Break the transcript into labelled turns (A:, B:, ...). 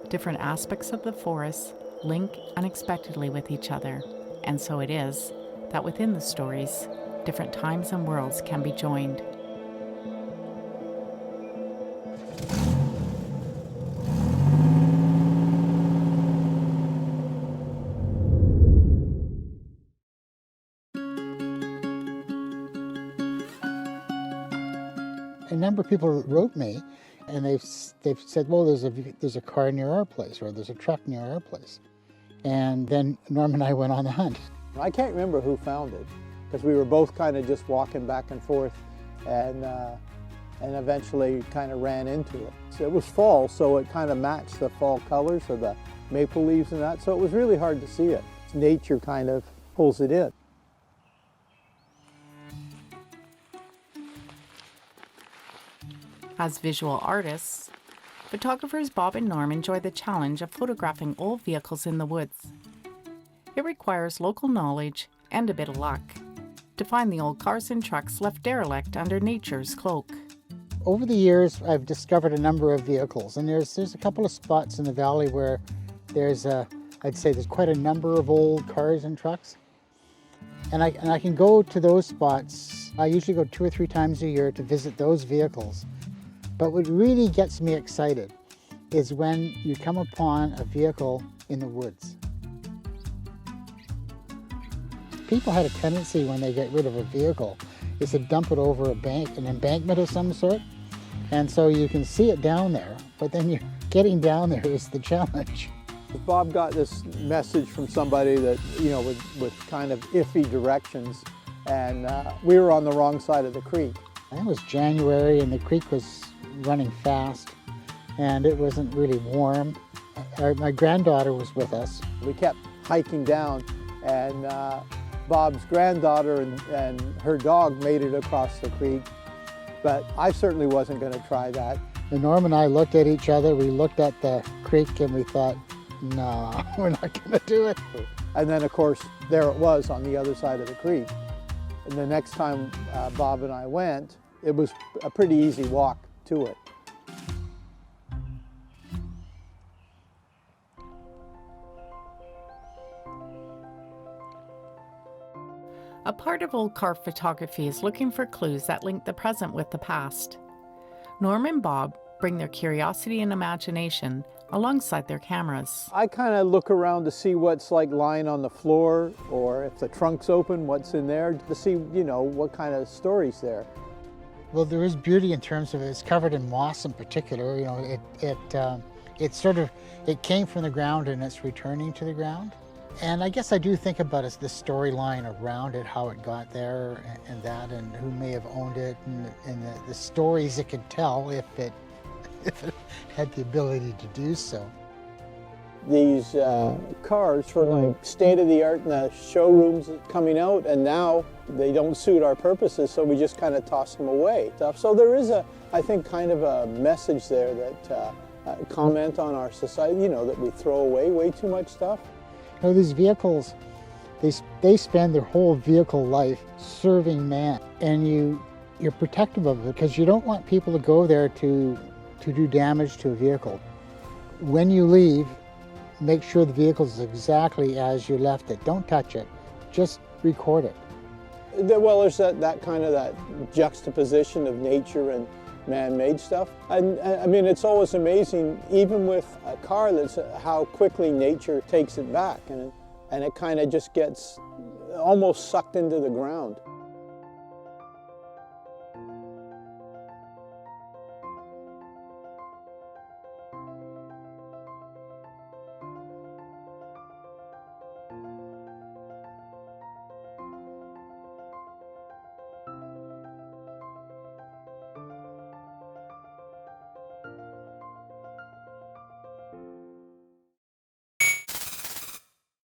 A: Different aspects of the forest link unexpectedly with each other, and so it is that within the stories, different times and worlds can be joined.
B: A number of people wrote me, and they've said, well, there's a car near our place, or there's a truck near our place. And then Norm and I went on the hunt.
C: I can't remember who found it, because we were both kind of just walking back and forth, and eventually kind of ran into it. So it was fall, so it kind of matched the fall colors of the maple leaves and that, so it was really hard to see it. Nature kind of pulls it in.
A: As visual artists, photographers Bob and Norm enjoy the challenge of photographing old vehicles in the woods. It requires local knowledge and a bit of luck to find the old cars and trucks left derelict under nature's cloak.
B: Over the years, I've discovered a number of vehicles, and there's a couple of spots in the valley where I'd say there's quite a number of old cars and trucks. And I can go to those spots. I usually go 2 or 3 times a year to visit those vehicles. But what really gets me excited is when you come upon a vehicle in the woods. People had a tendency when they get rid of a vehicle is to dump it over an embankment of some sort. And so you can see it down there, but then you're getting down there is the challenge.
C: Bob got this message from somebody that, you know, with kind of iffy directions, and we were on the wrong side of the creek.
B: It was January and the creek was running fast, and it wasn't really warm. My granddaughter was with us.
C: We kept hiking down, and Bob's granddaughter and her dog made it across the creek, but I certainly wasn't going to try that.
B: And Norm and I looked at each other, we looked at the creek, and we thought, no, we're not going to do it.
C: And then, of course, there it was on the other side of the creek. And the next time Bob and I went, it was a pretty easy walk to it.
A: A part of old car photography is looking for clues that link the present with the past. Norm and Bob bring their curiosity and imagination alongside their cameras.
C: I kind of look around to see what's like lying on the floor, or if the trunk's open, what's in there, to see, you know, what kind of story's there.
B: Well, there is beauty in terms of it's covered in moss in particular. You know, it came from the ground and it's returning to the ground. And I guess I do think about it, the storyline around it, how it got there and who may have owned it, and the stories it could tell if it had the ability to do so.
C: These cars were like state-of-the-art in the showrooms coming out, and now they don't suit our purposes, so we just kind of toss them away. So there is I think, kind of a message there that comment on our society, you know, that we throw away way too much stuff.
B: You know, these vehicles, they spend their whole vehicle life serving man, and you're protective of it because you don't want people to go there to do damage to a vehicle. When you leave, make sure the vehicle is exactly as you left it. Don't touch it, just record it.
C: Well, there's that kind of that juxtaposition of nature and man-made stuff. And I mean, it's always amazing, even with a car, that's how quickly nature takes it back, and it kind of just gets almost sucked into the ground.